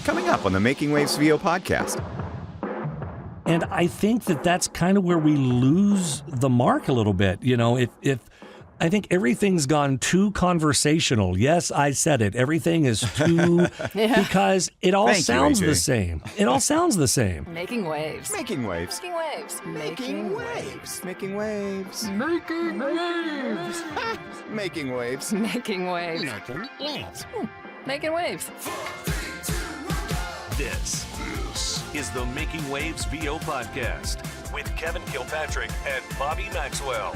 coming up on the Making Waves VO podcast. And I think that that's kind of where we lose the mark a little bit. You know, if I think everything's gone too conversational. Yes, I said it. Everything is too, because it all sounds the same. It all sounds the same. Making waves. Making waves. Making waves. Making waves. Making waves. Making waves. Making waves. Making waves. Making waves. This is the Making Waves VO podcast with Kevin Kilpatrick and Bobby Maxwell.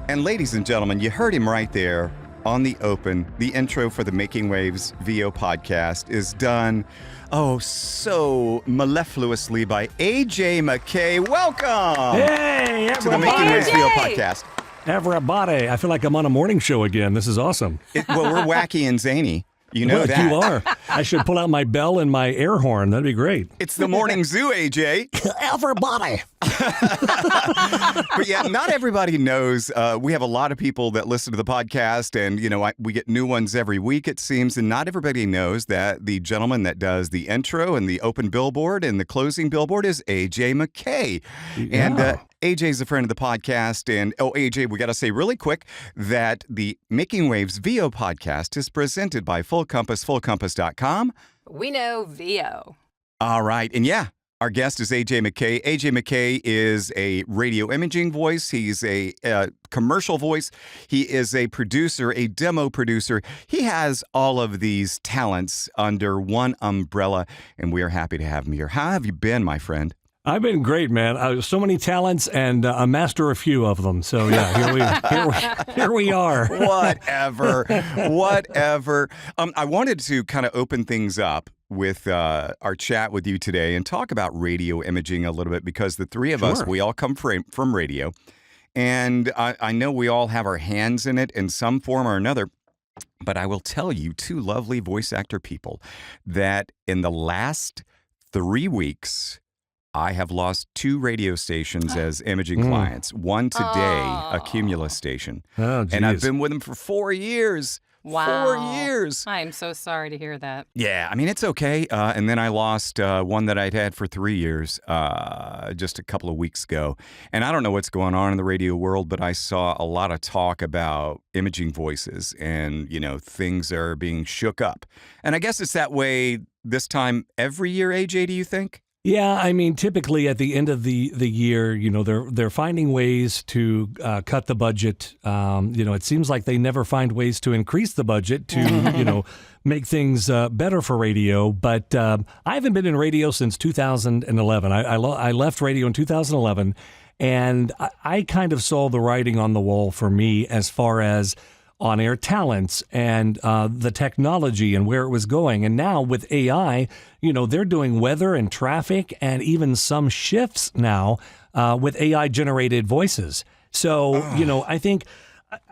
And ladies and gentlemen, you heard him right there on the open. The intro for the Making Waves VO podcast is done, so mellifluously by AJ McKay. Welcome! Hey, everybody! To the Making Waves VO podcast. Everybody, I feel like I'm on a morning show again. This is awesome. Well, we're wacky and zany. You know that. You are. I should pull out my bell and my air horn. That'd be great. It's the morning zoo, AJ. Everybody. But yeah, not everybody knows. We have a lot of people that listen to the podcast, and we get new ones every week, it seems. And not everybody knows that the gentleman that does the intro and the open billboard and the closing billboard is AJ McKay. Yeah. And AJ's a friend of the podcast. And AJ, we got to say really quick that the Making Waves VO podcast is presented by Full Compass, fullcompass.com. We know VO. All right. And yeah, our guest is AJ McKay. AJ McKay is a radio imaging voice. He's a commercial voice. He is a producer, a demo producer. He has all of these talents under one umbrella, and we are happy to have him here. How have you been, my friend? I've been great, man. So many talents and a master a few of them. So yeah, here we are. Whatever. I wanted to kind of open things up with our chat with you today and talk about radio imaging a little bit, because the three of us, we all come from radio, and I know we all have our hands in it in some form or another. But I will tell you, two lovely voice actor people, that in the last 3 weeks, I have lost 2 radio stations as imaging clients. One today, a Cumulus station. Oh, geez. And I've been with them for 4 years. Wow. 4 years. I'm so sorry to hear that. Yeah, I mean, it's okay. And then I lost one that I'd had for 3 years just a couple of weeks ago. And I don't know what's going on in the radio world, but I saw a lot of talk about imaging voices and, things are being shook up. And I guess it's that way this time every year, AJ, do you think? Yeah, I mean, typically at the end of the year, they're finding ways to cut the budget. It seems like they never find ways to increase the budget to, make things better for radio. But I haven't been in radio since 2011. I left radio in 2011, and I kind of saw the writing on the wall for me as far as on-air talents and the technology and where it was going. And now with AI, they're doing weather and traffic and even some shifts now with AI-generated voices. So, I think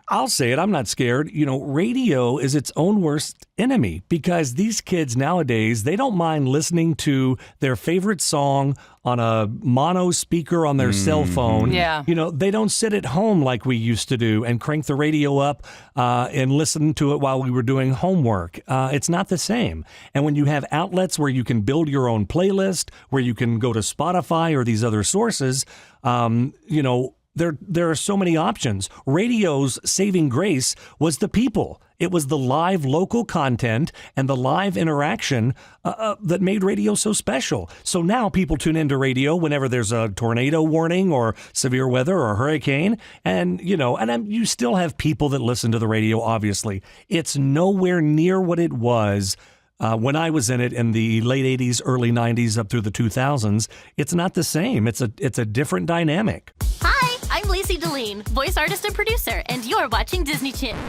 I'll say it, I'm not scared. Radio is its own worst enemy, because these kids nowadays, they don't mind listening to their favorite song on a mono speaker on their cell phone. Yeah. They don't sit at home like we used to do and crank the radio up and listen to it while we were doing homework. It's not the same. And when you have outlets where you can build your own playlist, where you can go to Spotify or these other sources, there are so many options. Radio's saving grace was the people. It was the live local content and the live interaction that made radio so special. So now people tune into radio whenever there's a tornado warning or severe weather or a hurricane. And, you still have people that listen to the radio, obviously. It's nowhere near what it was when I was in it in the late 80s, early 90s, up through the 2000s. It's not the same. It's a different dynamic. Hi, I'm Lacey Deline, voice artist and producer, and you're watching Disney Channel.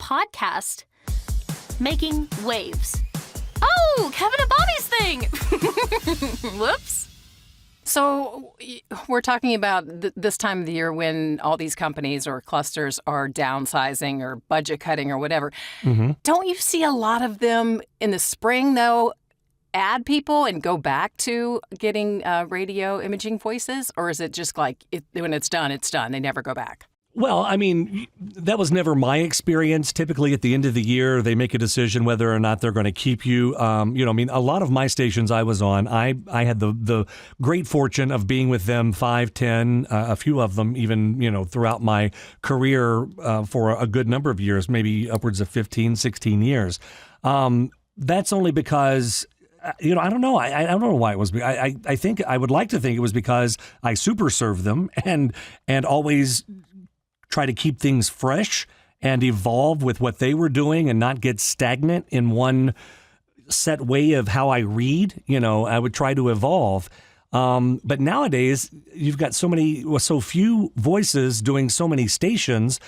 Podcast. Making Waves. Oh, Kevin and Bobby's thing! Whoops. So we're talking about this time of the year when all these companies or clusters are downsizing or budget cutting or whatever. Mm-hmm. Don't you see a lot of them in the spring, though, add people and go back to getting radio imaging voices? Or is it just like when it's done, it's done? They never go back? Well, I mean, that was never my experience. Typically, at the end of the year, they make a decision whether or not they're going to keep you. I mean, a lot of my stations I was on, I had the great fortune of being with them 5, 10, a few of them even, throughout my career for a good number of years, maybe upwards of 15, 16 years. That's only because I don't know. I don't know why it was. I think I would like to think it was because I super served them and always try to keep things fresh and evolve with what they were doing and not get stagnant in one set way of how I read. I would try to evolve. But nowadays, you've got so few voices doing so many stations.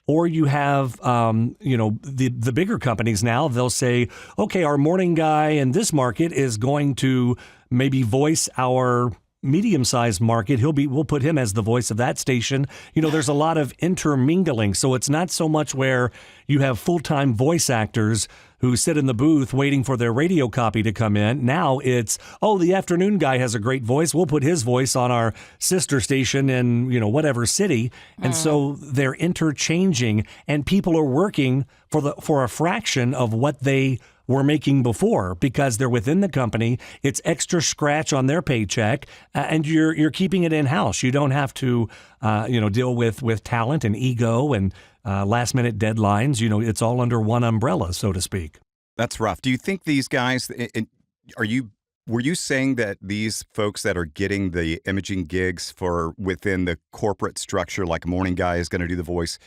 Or you have, the bigger companies now, they'll say, okay, our morning guy in this market is going to maybe voice our medium-sized market. We'll put him as the voice of that station. There's a lot of intermingling. So it's not so much where you have full-time voice actors who sit in the booth waiting for their radio copy to come in. Now it's, the afternoon guy has a great voice. We'll put his voice on our sister station in, whatever city. And so they're interchanging, and people are working for a fraction of what they were making before because they're within the company. It's extra scratch on their paycheck, and you're keeping it in-house. You don't have to, deal with talent and ego and last-minute deadlines. It's all under one umbrella, so to speak. That's rough. Do you think these guys, were you saying that these folks that are getting the imaging gigs for within the corporate structure, like a morning guy is going to do the voice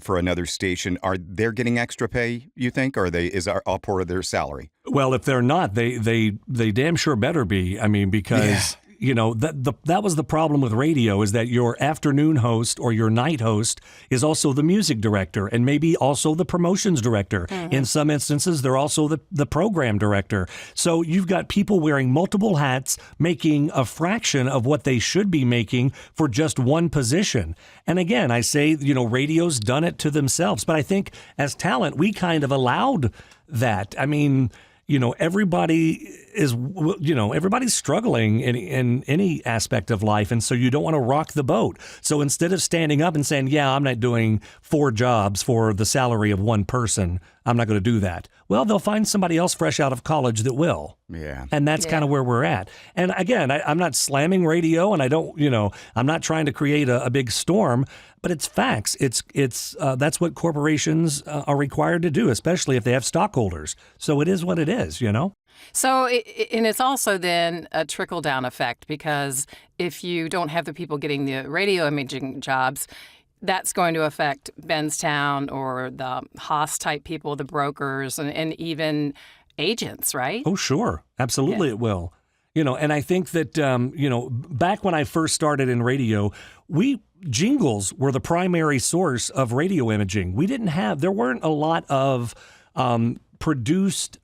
for another station, they're getting extra pay, you think, or is all part of their salary? Well, if they're not, they damn sure better be. I mean, because that was the problem with radio, is that your afternoon host or your night host is also the music director and maybe also the promotions director. Mm-hmm. In some instances, they're also the program director. So you've got people wearing multiple hats, making a fraction of what they should be making for just one position. And again, I say, radio's done it to themselves. But I think as talent, we kind of allowed that. I mean, everybody is, everybody's struggling in any aspect of life. And so you don't want to rock the boat. So instead of standing up and saying, I'm not doing 4 jobs for the salary of one person, I'm not going to do that. Well, they'll find somebody else fresh out of college that will. Yeah. And that's kind of where we're at. And again, I'm not slamming radio, and I don't, I'm not trying to create a big storm, but it's facts. It's that's what corporations are required to do, especially if they have stockholders. So it is what it is, So, and it's also then a trickle-down effect, because if you don't have the people getting the radio imaging jobs, that's going to affect Benstown or the Haas-type people, the brokers, and even agents, right? Oh, sure. Absolutely it will. And I think that, back when I first started in radio, jingles were the primary source of radio imaging. There weren't a lot of produced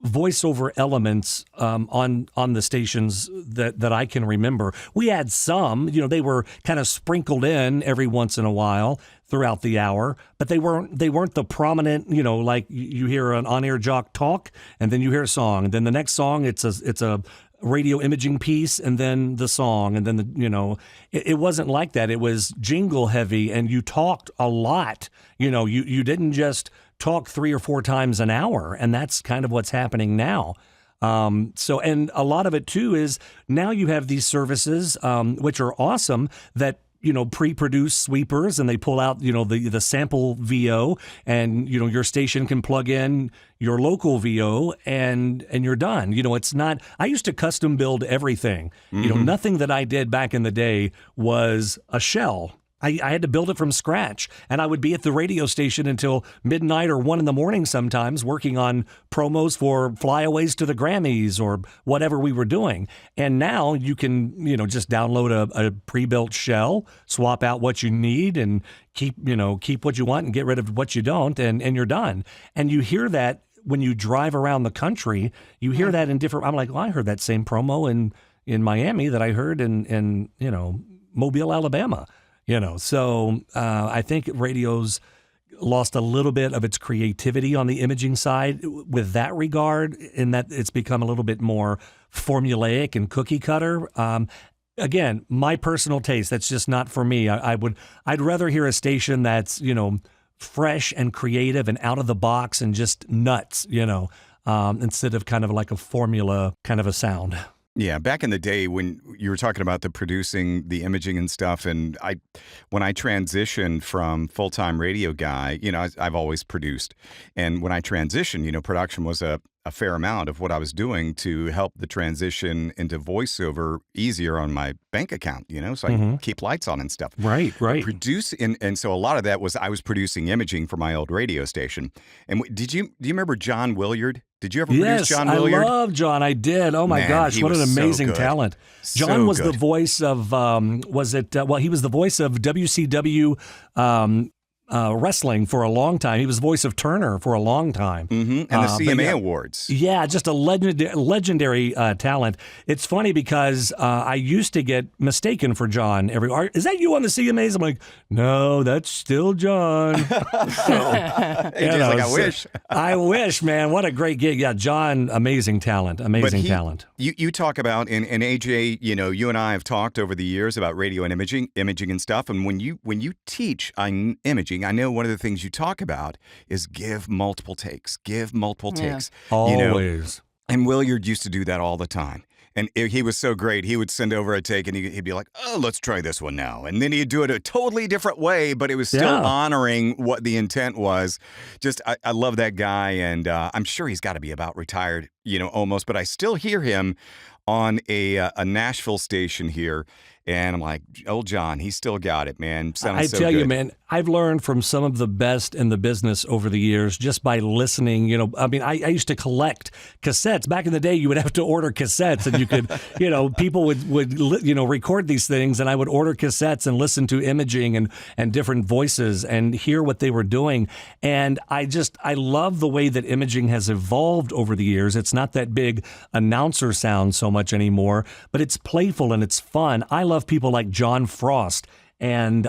voiceover elements on the stations that I can remember. We had some, they were kind of sprinkled in every once in a while throughout the hour, but they weren't the prominent, like you hear an on-air jock talk, and then you hear a song, and then the next song it's a radio imaging piece, and then the song, and then it wasn't like that. It was jingle heavy, and you talked a lot. You didn't just talk 3 or 4 times an hour, and that's kind of what's happening now. And a lot of it too is now you have these services which are awesome that pre-produce sweepers, and they pull out the sample VO, and your station can plug in your local VO, and you're done. It's not. I used to custom build everything. Mm-hmm. Nothing that I did back in the day was a shell. I had to build it from scratch, and I would be at the radio station until midnight or 1 a.m. sometimes, working on promos for flyaways to the Grammys or whatever we were doing. And now you can, just download a pre-built shell, swap out what you need, and keep what you want and get rid of what you don't, and you're done. And you hear that when you drive around the country. You hear that in different. I'm like, well, I heard that same promo in Miami that I heard in Mobile, Alabama. So I think radio's lost a little bit of its creativity on the imaging side with that regard, in that it's become a little bit more formulaic and cookie cutter. again, my personal taste. That's just not for me. I'd rather hear a station that's, fresh and creative and out of the box and just nuts, instead of kind of like a formula kind of a sound. Yeah, back in the day when you were talking about the producing, the imaging and stuff, and when I transitioned from full-time radio guy, I've always produced. And when I transitioned, production was a fair amount of what I was doing to help the transition into voiceover easier on my bank account, so I can keep lights on and stuff. Right. And so a lot of that was I was producing imaging for my old radio station. And do you remember John Williard? Did you ever produce John Williard? Yes, I love John. I did. Oh my gosh, what an amazing talent. John was the voice of, he was the voice of WCW wrestling for a long time. He was the voice of Turner for a long time. And the CMA Awards. Yeah, just a legendary talent. It's funny because I used to get mistaken for John. Is that you on the CMAs? I'm like, no, that's still John. I wish. I wish, man. What a great gig. Yeah, John, amazing talent. Talent. You talk about, and AJ, you and I have talked over the years about radio and imaging and stuff. And when you teach on imaging, I know one of the things you talk about is give multiple takes. Always. And Williard used to do that all the time. And he was so great. He would send over a take and he'd be like, oh, let's try this one now. And then he'd do it a totally different way, but it was still honoring what the intent was. Just, I love that guy. And I'm sure he's got to be about retired, almost. But I still hear him on a Nashville station here. And I'm like, old John, he's still got it, man. I tell you, man, I've learned from some of the best in the business over the years just by listening. I used to collect cassettes. Back in the day, you would have to order cassettes, and you could, people would record these things, and I would order cassettes and listen to imaging and different voices and hear what they were doing. And I love the way that imaging has evolved over the years. It's not that big announcer sound so much anymore, but it's playful and it's fun. I love people like John Frost and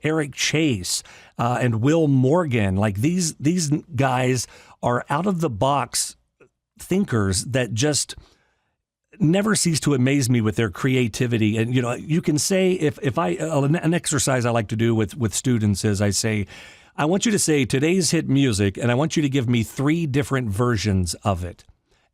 Eric Chase and Will Morgan. Like these guys are out of the box thinkers that just never cease to amaze me with their creativity. And you can say if an exercise I like to do with students is I say, I want you to say today's hit music, and I want you to give me 3 different versions of it.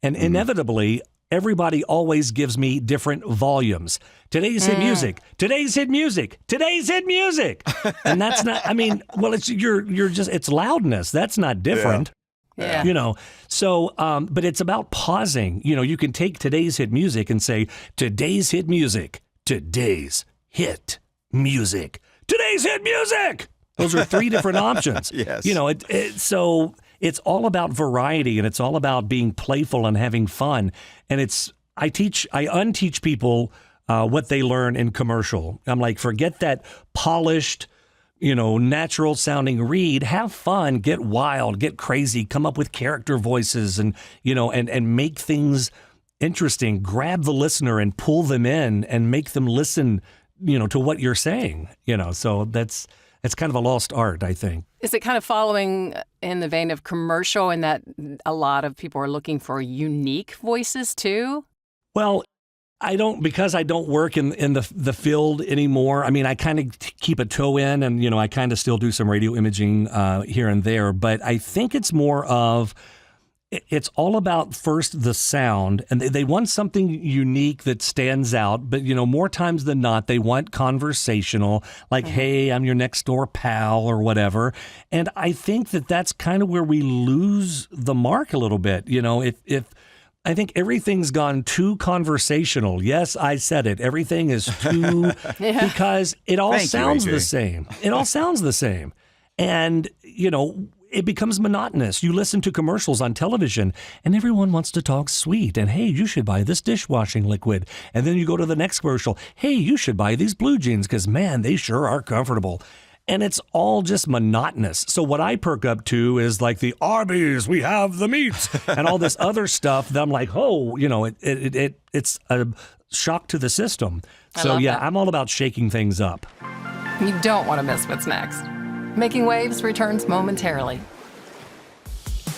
And inevitably, everybody always gives me different volumes. Today's hit music. Today's hit music. Today's hit music. And that's not, it's loudness. That's not different. Yeah. So, but it's about pausing. You can take today's hit music and say, today's hit music. Today's hit music. Today's hit music. Those are 3 different options. Yes. So it's all about variety, and it's all about being playful and having fun. And I unteach people what they learn in commercial. I'm like, forget that polished, natural sounding read. Have fun, get wild, get crazy, come up with character voices and make things interesting. Grab the listener and pull them in and make them listen, to what you're saying. So it's kind of a lost art, I think. Is it kind of following in the vein of commercial in that a lot of people are looking for unique voices too? Well, because I don't work in the field anymore. I kind of keep a toe in and, I kind of still do some radio imaging here and there. But I think it's more of, it's all about first the sound, and they want something unique that stands out. But, more times than not, they want conversational, like, hey, I'm your next door pal or whatever. And I think that's kind of where we lose the mark a little bit. If I think everything's gone too conversational. Yes, I said it. Everything is too, because it all sounds the same. It all sounds the same. And, it becomes monotonous. You listen to commercials on television and everyone wants to talk sweet. And hey, you should buy this dishwashing liquid. And then you go to the next commercial. Hey, you should buy these blue jeans because, man, they sure are comfortable. And it's all just monotonous. So what I perk up to is like the Arby's, we have the meats, and all this other stuff that I'm like, oh, it's a shock to the system. So yeah, I'm all about shaking things up. You don't want to miss what's next. Making Waves returns momentarily.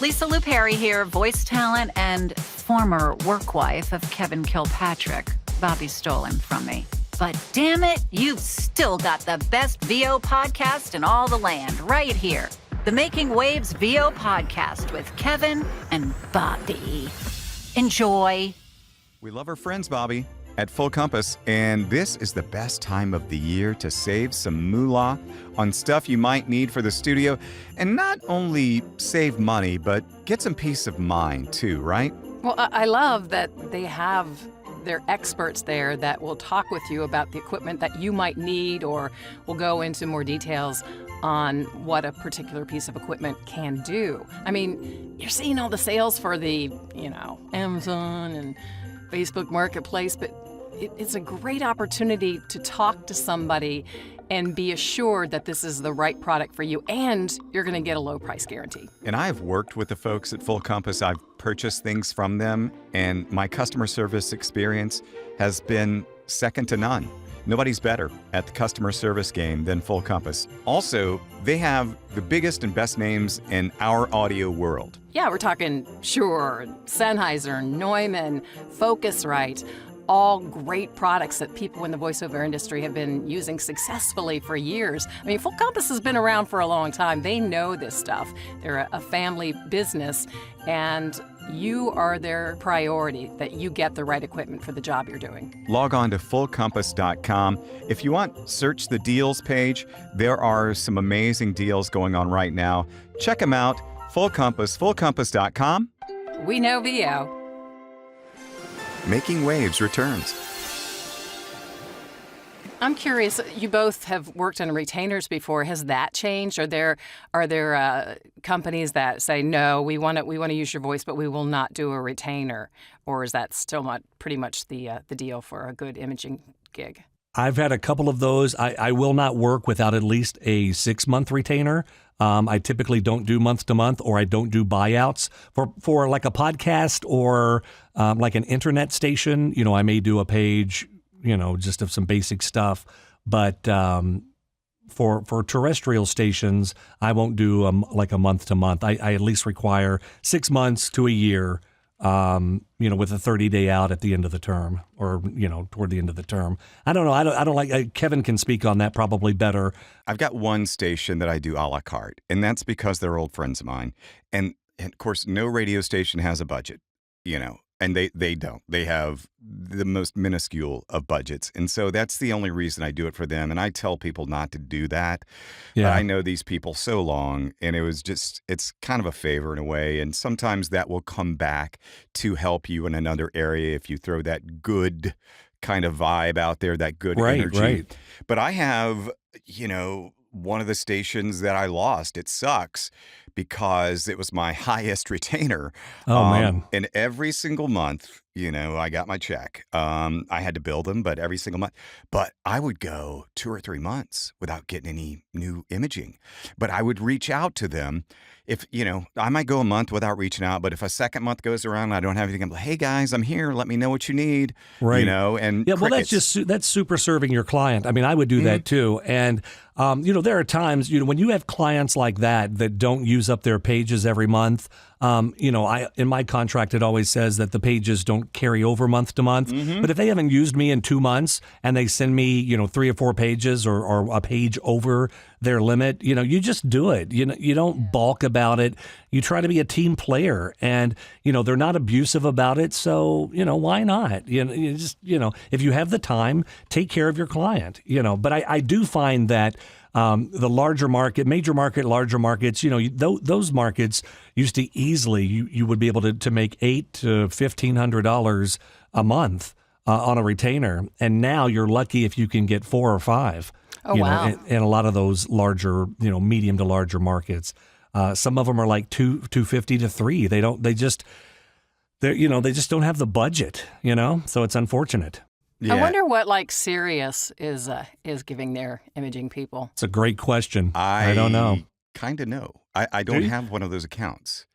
Lisa Lou Perry here, voice talent and former work wife of Kevin Kilpatrick. Bobby stole him from me. But damn it, you've still got the best VO podcast in all the land right here. The Making Waves VO podcast with Kevin and Bobby. Enjoy. We love our friends, Bobby, at Full Compass, and this is the best time of the year to save some moolah on stuff you might need for the studio, and not only save money, but get some peace of mind too, right? Well, I love that they have their experts there that will talk with you about the equipment that you might need, or will go into more details on what a particular piece of equipment can do. I mean, you're seeing all the sales for the, Amazon and Facebook Marketplace, but it's a great opportunity to talk to somebody and be assured that this is the right product for you, and you're going to get a low price guarantee. And I've worked with the folks at Full Compass. I've purchased things from them, and my customer service experience has been second to none. Nobody's better at the customer service game than Full Compass. Also, they have the biggest and best names in our audio world. Yeah, we're talking Shure, Sennheiser, Neumann, Focusrite, all great products that people in the voiceover industry have been using successfully for years. I mean, Full Compass has been around for a long time. They know this stuff. They're a family business, and you are their priority, that you get the right equipment for the job you're doing. Log on to fullcompass.com. If you want, search the deals page. There are some amazing deals going on right now. Check them out. Full Compass, fullcompass.com. We know VO. Making Waves returns. I'm curious, you both have worked on retainers before. Has that changed? Are there companies that say, no, we want to use your voice, but we will not do a retainer? Or is that still not pretty much the deal for a good imaging gig? I've had a couple of those. I will not work without at least a 6-month retainer. I typically don't do month to month, or I don't do buyouts for like a podcast or like an internet station. I may do a page, just of some basic stuff. But for terrestrial stations, I won't do like a month to month. I at least require 6 months to a year. With a 30-day out at the end of the term, or, toward the end of the term. I don't know. I don't like, Kevin can speak on that probably better. I've got one station that I do a la carte, and that's because they're old friends of mine. And of course, no radio station has a budget, and they don't. They have the most minuscule of budgets. And so that's the only reason I do it for them. And I tell people not to do that. Yeah. But I know these people so long, and it's kind of a favor in a way. And sometimes that will come back to help you in another area if you throw that good kind of vibe out there, that good energy. Right. But I have, one of the stations that I lost. It sucks because it was my highest retainer. Oh, man. And every single month, I got my check. I had to bill them, but every single month. But I would go 2 or 3 months without getting any new imaging. But I would reach out to them. If, I might go a month without reaching out, but if a second month goes around and I don't have anything, I'm like, hey guys, I'm here. Let me know what you need. Right. And yeah, well, crickets. that's super serving your client. I mean, I would do that too. And, there are times, when you have clients like that don't use up their pages every month, in my contract, it always says that the pages don't carry over month to month. Mm-hmm. But if they haven't used me in 2 months and they send me, 3 or 4 pages or a page over their limit, you just do it. You don't balk about it. You try to be a team player, and, they're not abusive about it. So, why not? You just, if you have the time, take care of your client, but I do find that the larger market, major market, larger markets, those markets used to easily, you would be able to make $800 to $1,500 a month on a retainer. And now you're lucky if you can get 4 or 5. Oh, wow. And a lot of those larger, medium to larger markets. Some of them are like $250 to $300. They just don't have the budget, so it's unfortunate. Yeah. I wonder what Sirius is giving their imaging people. It's a great question. I don't know. Kind of know. I don't have one of those accounts.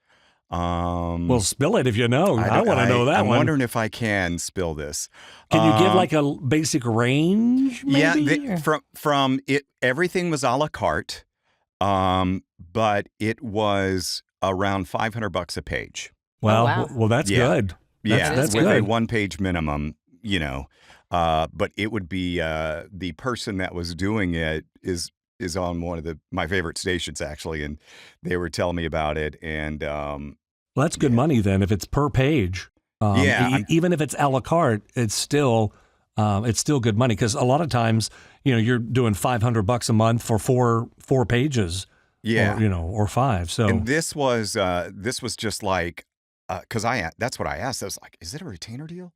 Well, spill it if you know. I want to know that I'm one. wondering if I can spill this. Can you give like a basic range? Maybe? Yeah, from it, everything was a la carte, but it was around $500 a page. Well, wow. Well, that's good. That's with good. A 1-page minimum. but it would be the person that was doing it is on one of my favorite stations, actually, and they were telling me about it. And well, that's good money then if it's per page. Even if it's a la carte, it's still good money, because a lot of times, you're doing $500 a month for four pages. Yeah, or five. So and this was just like, because that's what I asked. I was like, is it a retainer deal?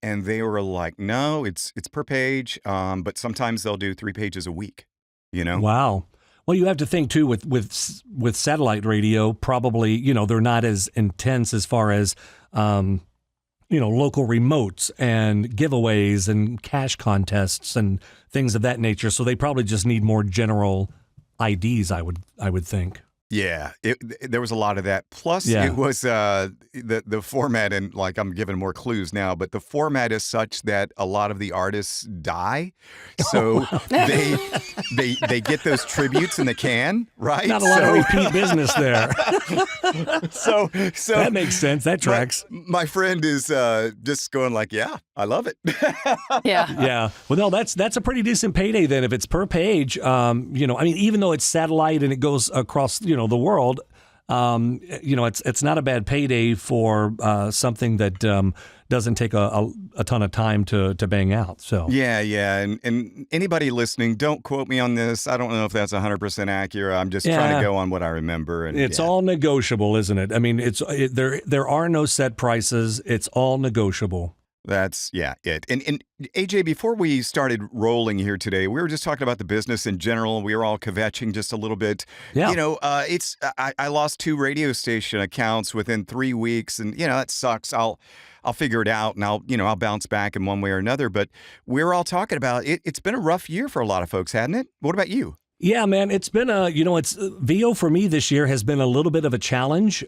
And they were like, no, it's per page, but sometimes they'll do 3 pages a week. Wow. Well, you have to think too with satellite radio, probably they're not as intense as far as local remotes and giveaways and cash contests and things of that nature. So they probably just need more general IDs, I would think. Yeah, there was a lot of that. Plus, it was the format, and like I'm giving more clues now, but the format is such that a lot of the artists die, so they get those tributes in the can, right? Not a lot of repeat business there. so that makes sense. That tracks. My friend is just going like, yeah, I love it. Yeah. Well, no, that's a pretty decent payday then if it's per page. Even though it's satellite and it goes across the world, it's not a bad payday for something that doesn't take a ton of time to bang out. So yeah, and anybody listening, don't quote me on this. I don't know if that's 100% accurate. I'm just trying to go on what I remember. And it's all negotiable, isn't it? I mean, there are no set prices. It's all negotiable. That's it. And AJ, before we started rolling here today, we were just talking about the business in general. We were all kvetching just a little bit. Yeah. I lost 2 radio station accounts within 3 weeks, and that sucks. I'll figure it out, and I'll bounce back in one way or another. But we're all talking about it. It's been a rough year for a lot of folks, hasn't it? What about you? Yeah, man, it's been it's VO for me this year has been a little bit of a challenge,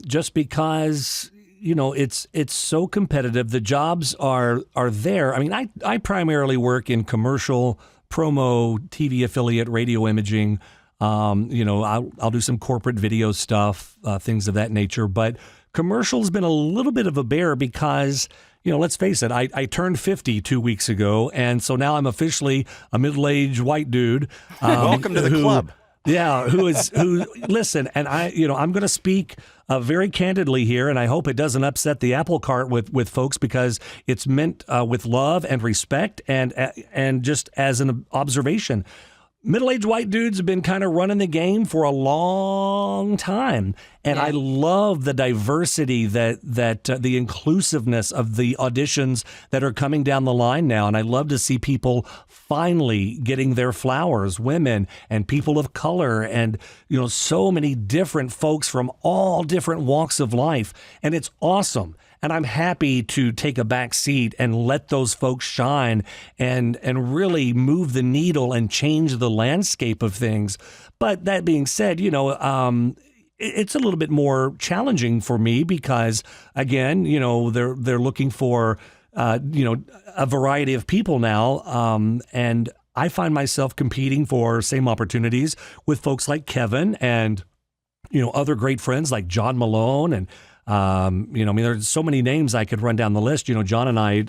just because it's so competitive. The jobs are there. I mean, I primarily work in commercial, promo, TV affiliate, radio imaging. I'll do some corporate video stuff, things of that nature. But commercial's been a little bit of a bear because, let's face it, I turned 50 2 weeks ago, and so now I'm officially a middle-aged white dude. Welcome to the club. Yeah, listen, and I'm going to speak very candidly here, and I hope it doesn't upset the apple cart with folks, because it's meant with love and respect and just as an observation. Middle-aged white dudes have been kind of running the game for a long time, and I love the diversity that the inclusiveness of the auditions that are coming down the line now, and I love to see people finally getting their flowers, women and people of color, and so many different folks from all different walks of life, and it's awesome. And I'm happy to take a back seat and let those folks shine and really move the needle and change the landscape of things. But that being said, it's a little bit more challenging for me because, again, they're looking for, a variety of people now. And I find myself competing for same opportunities with folks like Kevin and, other great friends like John Malone and, there's so many names I could run down the list. John and I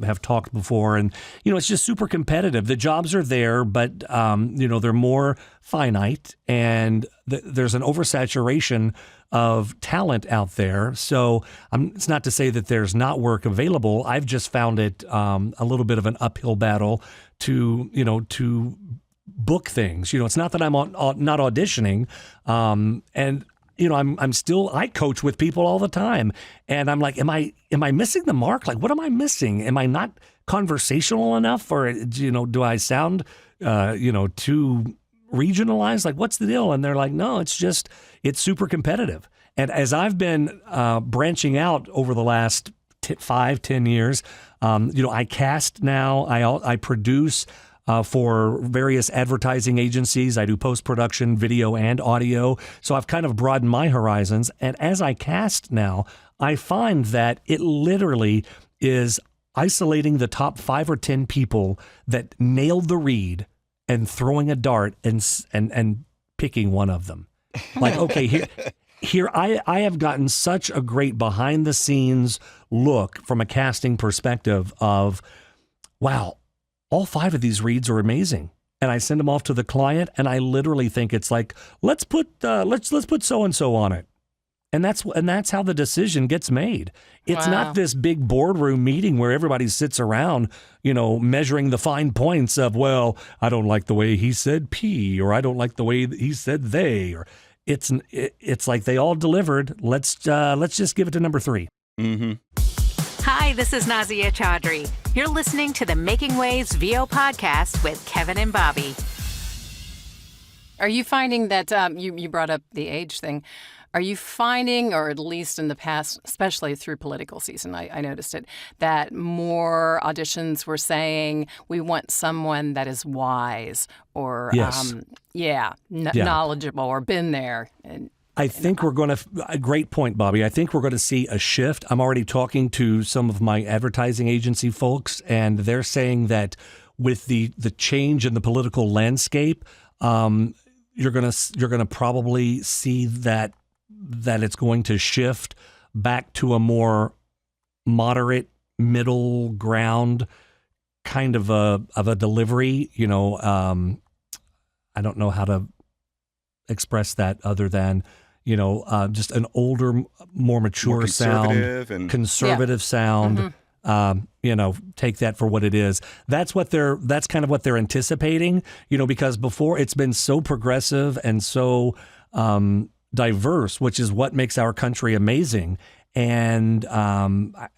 have talked before, and, it's just super competitive. The jobs are there, but, they're more finite, and there's an oversaturation of talent out there. So it's not to say that there's not work available. I've just found it a little bit of an uphill battle to book things. It's not that I'm not auditioning, and I coach with people all the time, and I'm like, am I missing the mark? Like, what am I missing? Am I not conversational enough, or do I sound too regionalized? Like, what's the deal? And they're like, no, it's super competitive. And as I've been branching out over the last 5-10 years, I cast now, I produce. For various advertising agencies. I do post-production, video and audio. So I've kind of broadened my horizons. And as I cast now, I find that it literally is isolating the top 5 or 10 people that nailed the read and throwing a dart and picking one of them. Like, okay, here I have gotten such a great behind-the-scenes look from a casting perspective of wow, all 5 of these reads are amazing. And I send them off to the client, and I literally think it's like, let's put so and so on it, and that's how the decision gets made. It's not this big boardroom meeting where everybody sits around, measuring the fine points of, well, I don't like the way he said P, or I don't like the way he said they, or it's like they all delivered. Let's just give it to number 3. Mm-hmm. Hi, this is Nazia Chaudhry. You're listening to the Making Waves VO podcast with Kevin and Bobby. Are you finding that you brought up the age thing? Are you finding, or at least in the past, especially through political season, I noticed it, that more auditions were saying, we want someone that is wise or Yes. knowledgeable or been there? And I think we're going to, a great point, Bobby. I think we're going to see a shift. I'm already talking to some of my advertising agency folks, and they're saying that with the change in the political landscape, you're going to probably see that it's going to shift back to a more moderate, middle ground kind of a delivery. I don't know how to express that other than just an older, more mature sound, conservative sound. Mm-hmm. Take that for what it is. That's kind of what they're anticipating. Because before it's been so progressive and so diverse, which is what makes our country amazing. And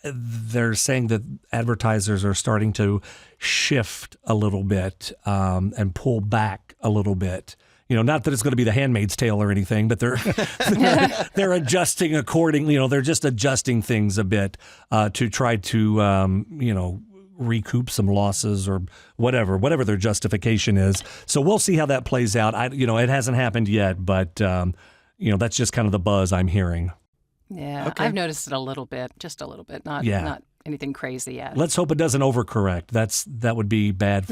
they're saying that advertisers are starting to shift a little bit and pull back a little bit. Not that it's going to be The Handmaid's Tale or anything, but they're adjusting accordingly. They're just adjusting things a bit to try to recoup some losses or whatever their justification is. So we'll see how that plays out. It hasn't happened yet, but that's just kind of the buzz I'm hearing. Yeah, okay. I've noticed it a little bit, just a little bit, not anything crazy yet. Let's hope it doesn't overcorrect. That would be bad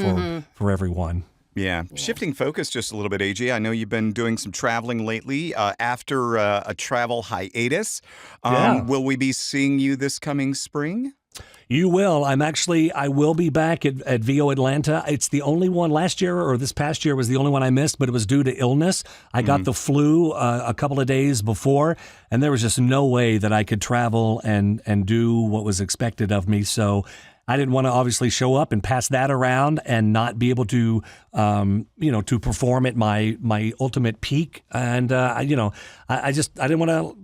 for everyone. Yeah. Shifting focus just a little bit, AJ. I know you've been doing some traveling lately after a travel hiatus. Will we be seeing you this coming spring? You will. I will be back at VO Atlanta. It's the only one last year, or this past year was the only one I missed, but it was due to illness. I got the flu a couple of days before, and there was just no way that I could travel and do what was expected of me. So I didn't want to obviously show up and pass that around and not be able to, to perform at my ultimate peak. And, I didn't want to,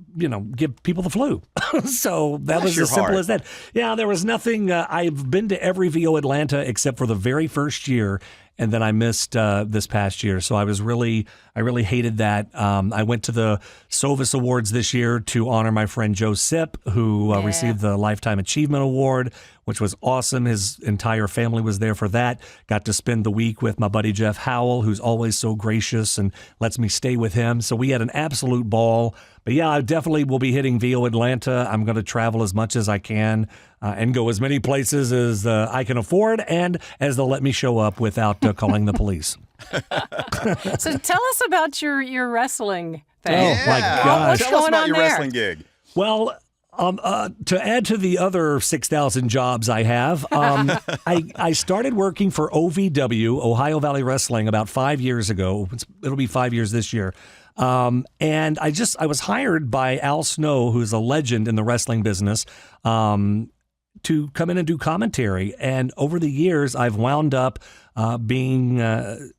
give people the flu. So that was as simple as that. Yeah, there was nothing. I've been to every VO Atlanta except for the very first year. And then I missed this past year. So I really hated that. I went to the Sovis Awards this year to honor my friend Joe Sipp, who received the Lifetime Achievement Award, which was awesome. His entire family was there for that. Got to spend the week with my buddy Jeff Howell, who's always so gracious and lets me stay with him. So we had an absolute ball. But yeah, I definitely will be hitting VO Atlanta. I'm going to travel as much as I can and go as many places as I can afford and as they'll let me show up without calling the police. So tell us about your wrestling thing. Oh, my gosh. Tell us about your wrestling gig. Well, to add to the other 6,000 jobs I have, I started working for OVW, Ohio Valley Wrestling, about 5 years ago. It'll be 5 years this year. And I was hired by Al Snow, who's a legend in the wrestling business, to come in and do commentary. And over the years, I've wound up being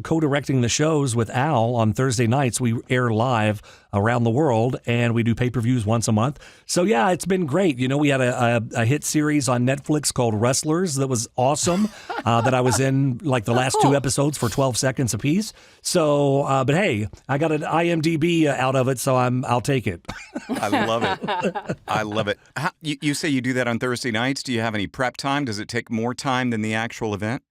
co-directing the shows with Al on Thursday nights. We air live around the world, and we do pay-per-views once a month. So yeah, it's been great. We had a hit series on Netflix called Wrestlers that was awesome. That I was in like the last 2 episodes for 12 seconds apiece. So, but hey, I got an IMDb out of it, so I'll take it. I love it. I love it. You say you do that on Thursday nights. Do you have any prep time? Does it take more time than the actual event?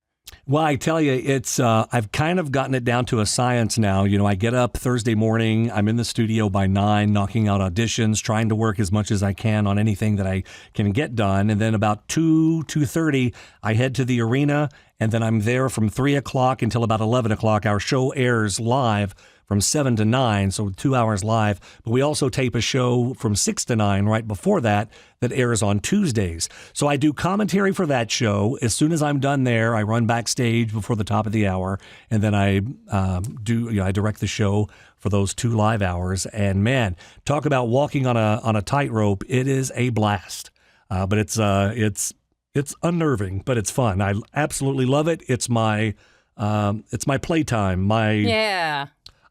Well, I tell you, it's I've kind of gotten it down to a science now. I get up Thursday morning. I'm in the studio by 9, knocking out auditions, trying to work as much as I can on anything that I can get done. And then about 2:30, I head to the arena, and then I'm there from 3 o'clock until about 11 o'clock. Our show airs live from 7 to 9, so 2 hours live. But we also tape a show from 6 to 9 right before that airs on Tuesdays. So I do commentary for that show. As soon as I'm done there, I run backstage before the top of the hour, and then I I direct the show for those 2 live hours. And man, talk about walking on a tightrope. It is a blast. But it's unnerving, but it's fun. I absolutely love it. It's my playtime.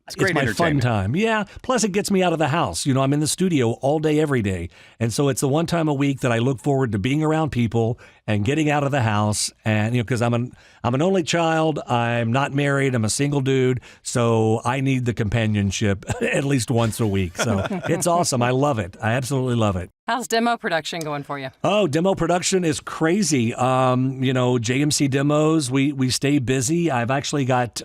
It's great my fun entertainment. time. Yeah. Plus, it gets me out of the house. I'm in the studio all day, every day. And so it's the one time a week that I look forward to being around people and getting out of the house. And, because I'm an only child. I'm not married. I'm a single dude. So I need the companionship at least once a week. So it's awesome. I love it. I absolutely love it. How's demo production going for you? Oh, demo production is crazy. JMC demos, we stay busy. I've actually got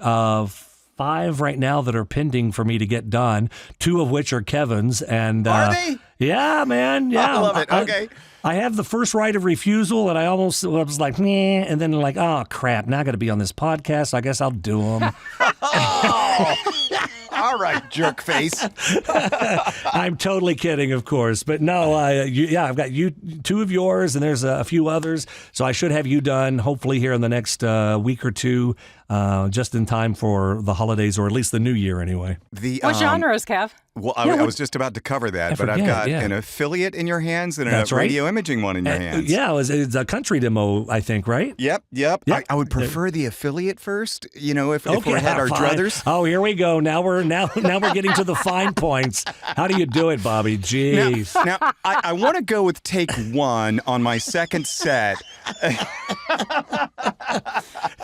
5 right now that are pending for me to get done, 2 of which are Kevin's. And Are they? Yeah, man. Yeah. I love it. Okay. I have the first right of refusal, and I was like, meh, and then like, oh, crap, now I got to be on this podcast. I guess I'll do them. All right, jerk face. I'm totally kidding, of course. But no, I've got 2 of yours, and there's a few others. So I should have you done, hopefully, here in the next week or 2, just in time for the holidays, or at least the new year anyway. What genres, Kev? Well, I was just about to cover that, but I've got an affiliate in your hands and a radio imaging one in your hands. It's a country demo, I think, right? Yep. I would prefer the affiliate first, if we had our druthers. Oh, here we go. Now we're getting to the fine points. How do you do it, Bobby? Jeez. Now I want to go with take 1 on my second set.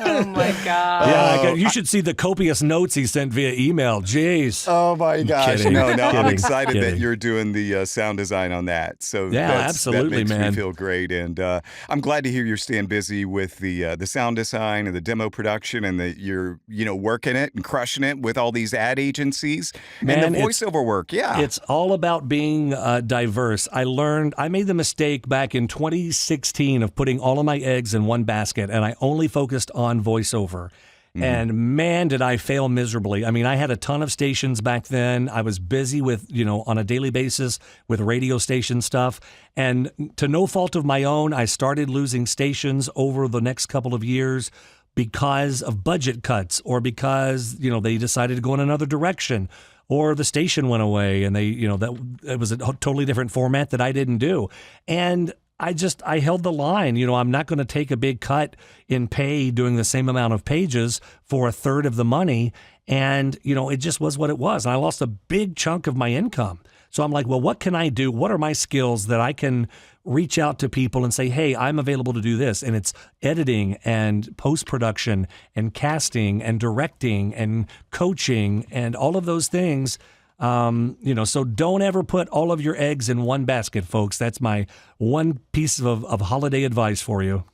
Oh, my God. Yeah, you should see the copious notes he sent via email. Jeez. Oh, my gosh. Kidding. No, I'm excited Kidding. that you're doing the sound design on that. So absolutely, that makes man. me feel great. And I'm glad to hear you're staying busy with the sound design and the demo production, and that you're, working it and crushing it with all these ad agencies and the voiceover work. Yeah. It's all about being diverse. I made the mistake back in 2016 of putting all of my eggs in one basket, and I only focused on voiceover. Mm-hmm. And man, did I fail miserably. I mean, I had a ton of stations back then. I was busy with, on a daily basis with radio station stuff. And to no fault of my own, I started losing stations over the next couple of years because of budget cuts, or because, they decided to go in another direction, or the station went away and it was a totally different format that I didn't do. And I held the line. I'm not going to take a big cut in pay doing the same amount of pages for a third of the money. And, it just was what it was. And I lost a big chunk of my income. So I'm like, well, what can I do? What are my skills that I can reach out to people and say, hey, I'm available to do this? And it's editing and post-production and casting and directing and coaching and all of those things. So don't ever put all of your eggs in one basket, folks. That's my one piece of holiday advice for you.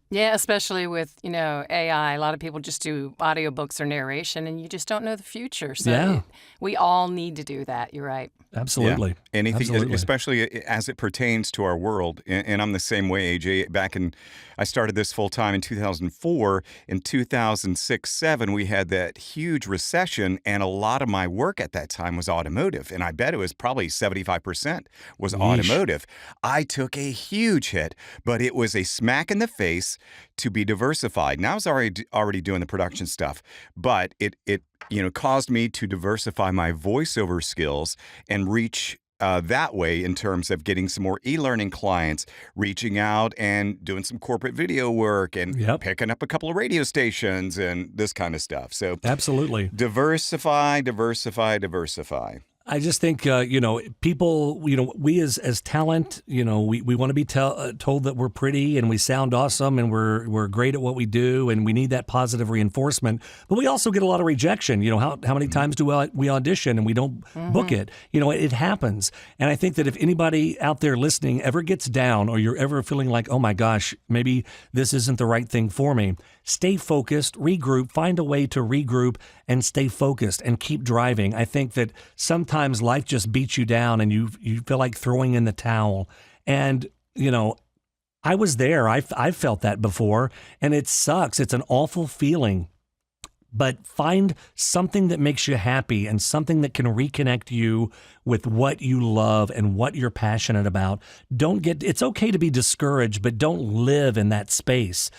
Yeah, especially with, AI. A lot of people just do audiobooks or narration, and you just don't know the future. So we all need to do that. You're right. Absolutely. Yeah. Anything, Absolutely. especially as it pertains to our world. And I'm the same way, AJ. I started this full time in 2004. In 2006-07, we had that huge recession, and a lot of my work at that time was automotive. And I bet it was probably 75% was automotive. I took a huge hit, but it was a smack in the face to be diversified. Now I was already doing the production stuff, but it caused me to diversify my voiceover skills and reach that way in terms of getting some more e-learning clients, reaching out and doing some corporate video work, and picking up a couple of radio stations and this kind of stuff. So absolutely. Diversify. I just think, people, we as talent, we want to be told that we're pretty and we sound awesome and we're great at what we do, and we need that positive reinforcement. But we also get a lot of rejection. How many times do we audition and we don't book it? It happens. And I think that if anybody out there listening ever gets down, or you're ever feeling like, oh my gosh, maybe this isn't the right thing for me, stay focused, regroup, find a way to regroup and stay focused and keep driving. I think that sometimes life just beats you down and you feel like throwing in the towel. And, I was there. I've felt that before, and it sucks. It's an awful feeling. but find something that makes you happy and something that can reconnect you with what you love and what you're passionate about. It's okay to be discouraged, but don't live in that space.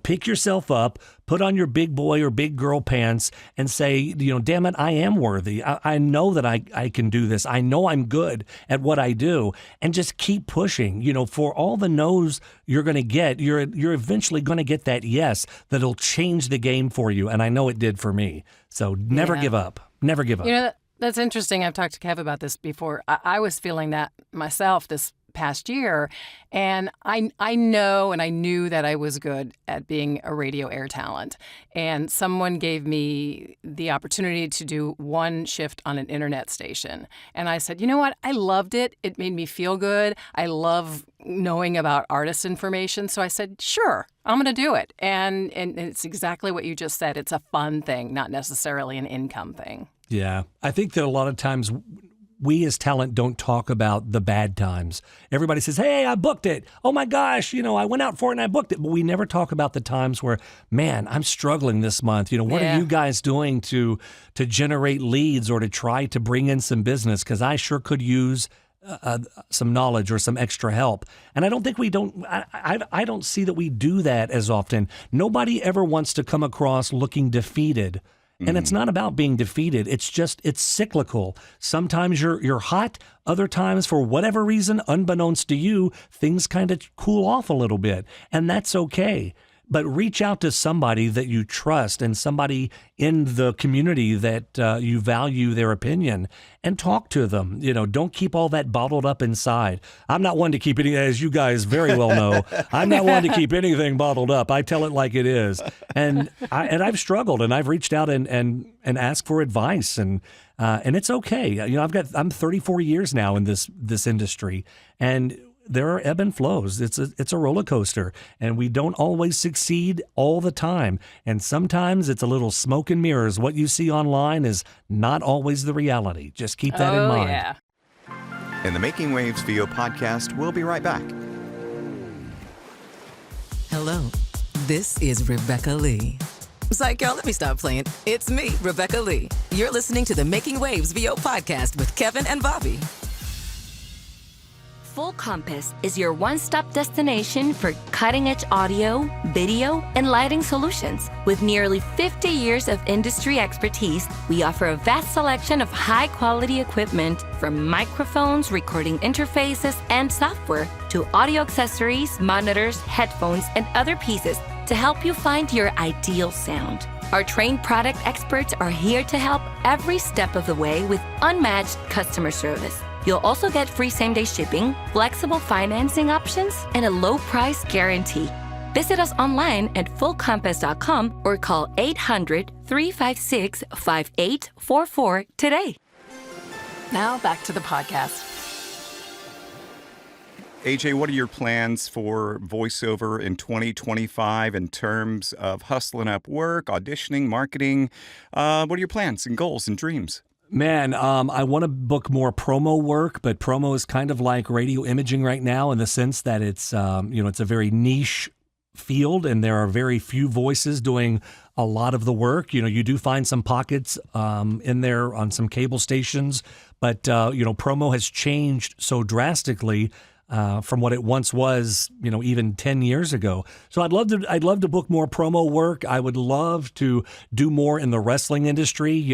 Pick yourself up, put on your big boy or big girl pants and say, damn it, I am worthy. I know that I can do this. I know I'm good at what I do, and just keep pushing. For all the no's you're going to get, you're eventually going to get that yes that'll change the game for you. And I know it did for me. So never give up. Never give up. That's interesting. I've talked to Kev about this before. I was feeling that myself this past year, and I know and I knew that I was good at being a radio air talent. And someone gave me the opportunity to do one shift on an internet station. And I said, you know what? I loved it. It made me feel good. I love knowing about artist information. So I said, sure, I'm going to do it. And it's exactly what you just said. It's a fun thing, not necessarily an income thing. Yeah. I think that a lot of times we as talent don't talk about the bad times. Everybody says, hey, I booked it. Oh my gosh, I went out for it and I booked it. But we never talk about the times where, man, I'm struggling this month. What are you guys doing to generate leads or to try to bring in some business? Because I sure could use some knowledge or some extra help. And I don't think I don't see that we do that as often. Nobody ever wants to come across looking defeated. And it's not about being defeated. It's cyclical. Sometimes you're hot. Other times, for whatever reason, unbeknownst to you, things kind of cool off a little bit. And that's okay. But reach out to somebody that you trust and somebody in the community that you value their opinion and talk to them. Don't keep all that bottled up inside. I'm not one to keep anything, as you guys very well know, I'm not one to keep anything bottled up. I tell it like it is. And I've struggled and I've reached out and asked for advice and it's okay. I'm 34 years now in this industry, and there are ebb and flows. It's a roller coaster, and we don't always succeed all the time. And sometimes it's a little smoke and mirrors. What you see online is not always the reality. Just keep that in mind. Yeah. In the Making Waves VO podcast, we'll be right back. Hello, this is Rebecca Lee. Psych, girl, let me stop playing. It's me, Rebecca Lee. You're listening to the Making Waves VO podcast with Kevin and Bobby. Full Compass is your one-stop destination for cutting-edge audio, video, and lighting solutions. With nearly 50 years of industry expertise, we offer a vast selection of high-quality equipment, from microphones, recording interfaces, and software, to audio accessories, monitors, headphones, and other pieces to help you find your ideal sound. Our trained product experts are here to help every step of the way with unmatched customer service. You'll also get free same-day shipping, flexible financing options, and a low-price guarantee. Visit us online at fullcompass.com or call 800-356-5844 today. Now back to the podcast. AJ, what are your plans for voiceover in 2025 in terms of hustling up work, auditioning, marketing? What are your plans and goals and dreams? Man, I want to book more promo work, but promo is kind of like radio imaging right now in the sense that it's a very niche field and there are very few voices doing a lot of the work. You do find some pockets in there on some cable stations, but promo has changed so drastically from what it once was, even 10 years ago. So I'd love to book more promo work. I would love to do more in the wrestling industry.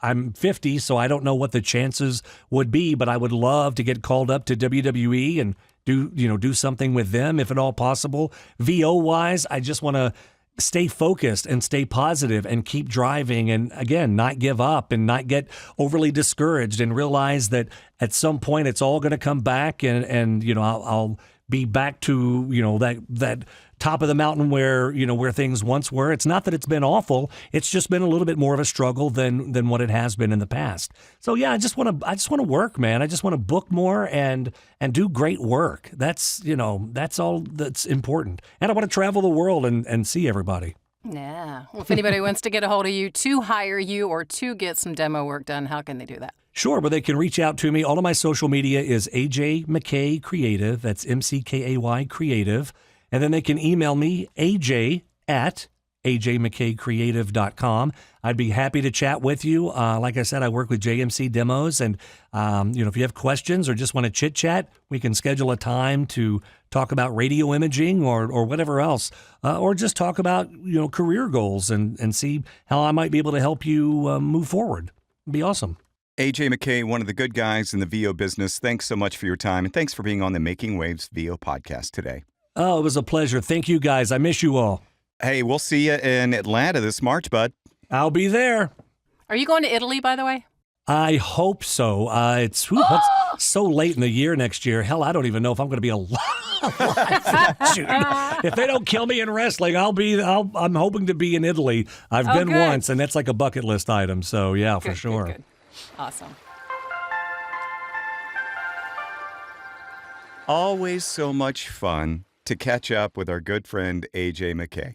I'm 50, so I don't know what the chances would be, but I would love to get called up to WWE and do something with them if at all possible. VO wise, I just want to stay focused and stay positive and keep driving and, again, not give up and not get overly discouraged and realize that at some point it's all going to come back and I'll be back to, that top of the mountain where things once were. It's not that it's been awful. It's just been a little bit more of a struggle than what it has been in the past. So yeah, I just want to work, man. I just want to book more and do great work. That's all that's important. And I want to travel the world and see everybody. Yeah. Well, if anybody wants to get a hold of you to hire you or to get some demo work done, how can they do that? Sure, but they can reach out to me. All of my social media is AJ McKay Creative. That's MCKAY Creative. And then they can email me, AJ at ajmckaycreative.com. I'd be happy to chat with you. Like I said, I work with JMC Demos, and if you have questions or just want to chit chat, we can schedule a time to talk about radio imaging or whatever else, or just talk about career goals and see how I might be able to help you move forward. It'd be awesome. AJ McKay, one of the good guys in the VO business. Thanks so much for your time, and thanks for being on the Making Waves VO podcast today. Oh, it was a pleasure. Thank you, guys. I miss you all. Hey, we'll see you in Atlanta this March, bud. I'll be there. Are you going to Italy, by the way? I hope so. It's so late in the year next year. Hell, I don't even know if I'm going to be alive. If they don't kill me in wrestling, I'm hoping to be in Italy. I've been once, and that's like a bucket list item. So yeah, for sure. Good. Awesome. Always so much fun to catch up with our good friend AJ McKay.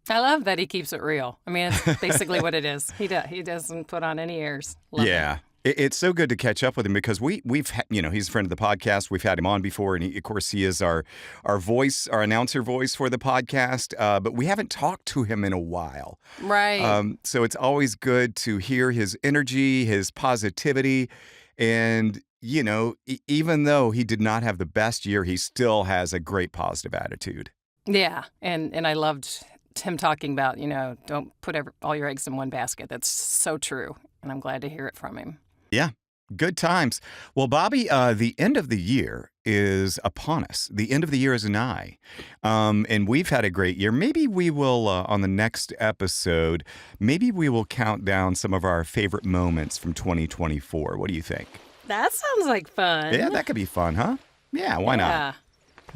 I love that he keeps it real. I mean, it's basically what it is. He doesn't put on any airs. Love yeah. It's so good to catch up with him because we've he's a friend of the podcast. We've had him on before, and of course he is our voice, our announcer voice for the podcast. But we haven't talked to him in a while, right? So it's always good to hear his energy, his positivity, and even though he did not have the best year, he still has a great positive attitude. Yeah, and I loved him talking about don't put all your eggs in one basket. That's so true, and I'm glad to hear it from him. Yeah, good times. Well, Bobby, the end of the year is upon us. The end of the year is nigh. And we've had a great year. Maybe we will, on the next episode, maybe we will count down some of our favorite moments from 2024. What do you think? That sounds like fun. Yeah, that could be fun, huh? Yeah, why not?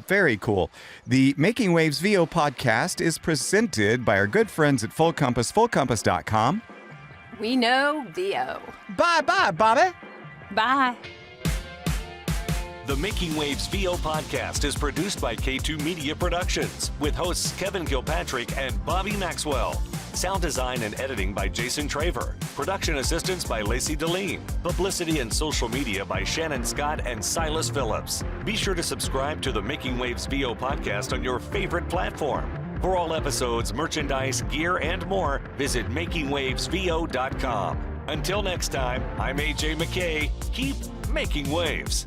Very cool. The Making Waves VO podcast is presented by our good friends at Full Compass, fullcompass.com. We know VO. Bye-bye, Bobby. Bye. The Making Waves VO podcast is produced by K2 Media Productions with hosts Kevin Kilpatrick and Bobby Maxwell. Sound design and editing by Jason Traver. Production assistance by Lacey Deline. Publicity and social media by Shannon Scott and Silas Phillips. Be sure to subscribe to the Making Waves VO podcast on your favorite platform. For all episodes, merchandise, gear, and more, visit makingwavesvo.com. Until next time, I'm AJ McKay. Keep making waves.